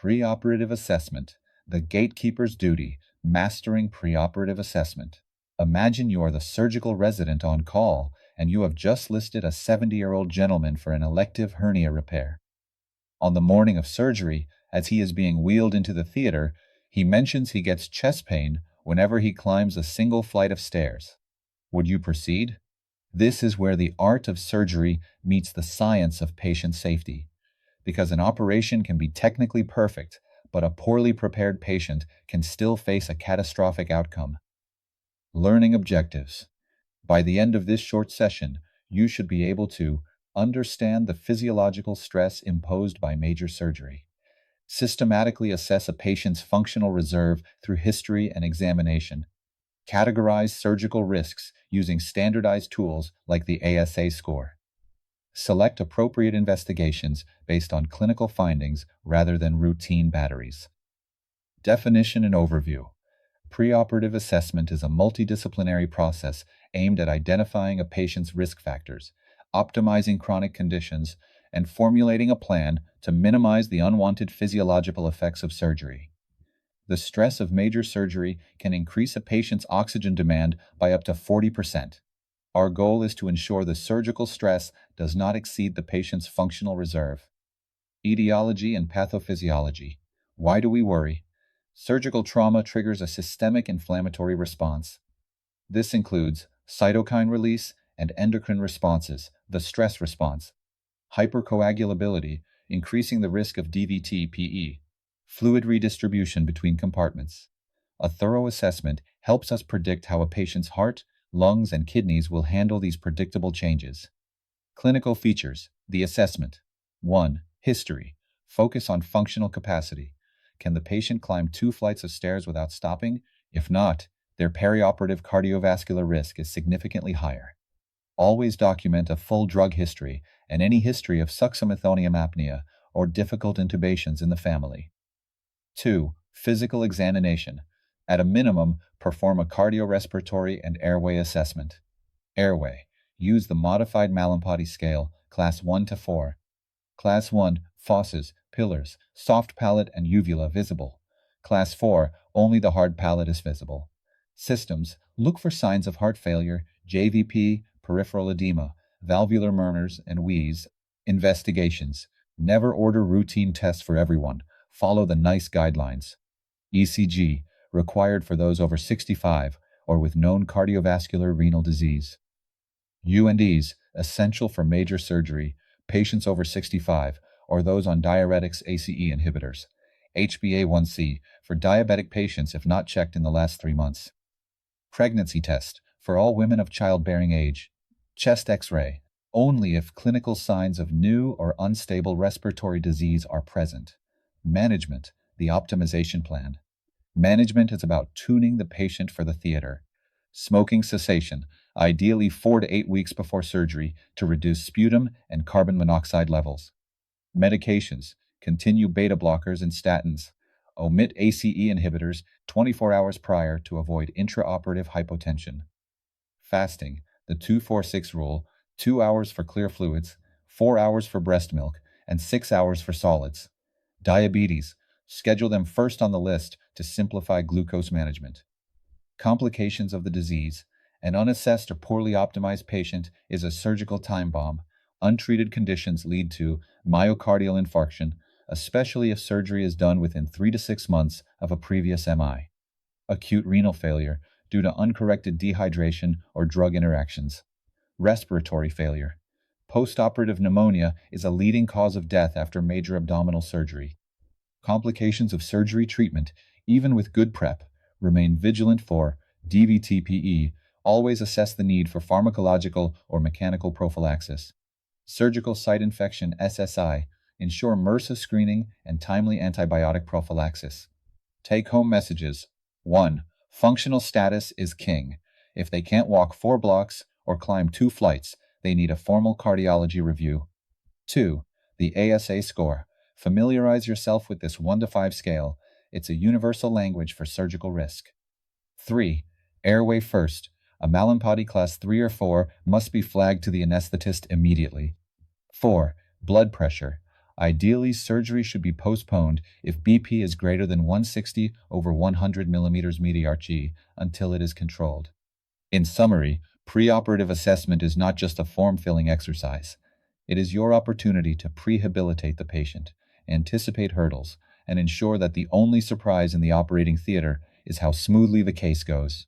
Preoperative Assessment, the Gatekeeper's Duty, Mastering Preoperative Assessment. Imagine you are the surgical resident on call, and you have just listed a 70-year-old gentleman for an elective hernia repair. On the morning of surgery, as he is being wheeled into the theater, he mentions he gets chest pain whenever he climbs a single flight of stairs. Would you proceed? This is where the art of surgery meets the science of patient safety. Because an operation can be technically perfect, but a poorly prepared patient can still face a catastrophic outcome. Learning objectives. By the end of this short session, you should be able to understand the physiological stress imposed by major surgery, systematically assess a patient's functional reserve through history and examination, categorize surgical risks using standardized tools like the ASA Score, select appropriate investigations based on clinical findings rather than routine batteries. Definition and overview. Preoperative assessment is a multidisciplinary process aimed at identifying a patient's risk factors, optimizing chronic conditions, and formulating a plan to minimize the unwanted physiological effects of surgery. The stress of major surgery can increase a patient's oxygen demand by up to 40%. Our goal is to ensure the surgical stress does not exceed the patient's functional reserve. Etiology and Pathophysiology. Why do we worry? Surgical trauma triggers a systemic inflammatory response. This includes cytokine release and endocrine responses, the stress response. Hypercoagulability, increasing the risk of DVT/PE. Fluid redistribution between compartments. A thorough assessment helps us predict how a patient's heart, lungs, and kidneys will handle these predictable changes. Clinical features. The assessment. 1. History. Focus on functional capacity. Can the patient climb 2 flights of stairs without stopping? If not, their perioperative cardiovascular risk is significantly higher. Always document a full drug history and any history of succinylchoanal apnea or difficult intubations in the family. 2. Physical examination. At a minimum, perform a cardiorespiratory and airway assessment. Airway. Use the Modified Mallampati Scale, Class 1 to 4. Class 1, fauces, pillars, soft palate and uvula visible. Class 4, only the hard palate is visible. Systems. Look for signs of heart failure, JVP, peripheral edema, valvular murmurs, and wheeze. Investigations. Never order routine tests for everyone. Follow the NICE guidelines. ECG, required for those over 65 or with known cardiovascular renal disease. U&Es, essential for major surgery, patients over 65, or those on diuretics ACE inhibitors. HbA1c, for diabetic patients if not checked in the last 3 months. Pregnancy test, for all women of childbearing age. Chest X-ray, only if clinical signs of new or unstable respiratory disease are present. Management, the optimization plan. Management is about tuning the patient for the theater. Smoking cessation, ideally 4 to 8 weeks before surgery to reduce sputum and carbon monoxide levels. Medications, continue beta-blockers and statins. Omit ACE inhibitors 24 hours prior to avoid intraoperative hypotension. Fasting, the 2-4-6 rule, 2 hours for clear fluids, 4 hours for breast milk, and 6 hours for solids. Diabetes, schedule them first on the list to simplify glucose management. Complications of the disease. An unassessed or poorly optimized patient is a surgical time bomb. Untreated conditions lead to myocardial infarction, especially if surgery is done within 3 to 6 months of a previous MI. Acute renal failure, due to uncorrected dehydration or drug interactions. Respiratory failure. Postoperative pneumonia is a leading cause of death after major abdominal surgery. Complications of surgery treatment, even with good prep. Remain vigilant for DVT/PE. Always assess the need for pharmacological or mechanical prophylaxis. Surgical site infection SSI. Ensure MRSA screening and timely antibiotic prophylaxis. Take-home messages. 1. Functional status is king. If they can't walk 4 blocks or climb 2 flights, they need a formal cardiology review. 2. The ASA Score. Familiarize yourself with this 1 to 5 scale. It's a universal language for surgical risk. 3. Airway First. A Mallampati Class 3 or 4 must be flagged to the anesthetist immediately. 4. Blood pressure. Ideally, surgery should be postponed if BP is greater than 160 over 100 millimeters mediarch until it is controlled. In summary, preoperative assessment is not just a form-filling exercise. It is your opportunity to pre-habilitate the patient, anticipate hurdles, and ensure that the only surprise in the operating theater is how smoothly the case goes.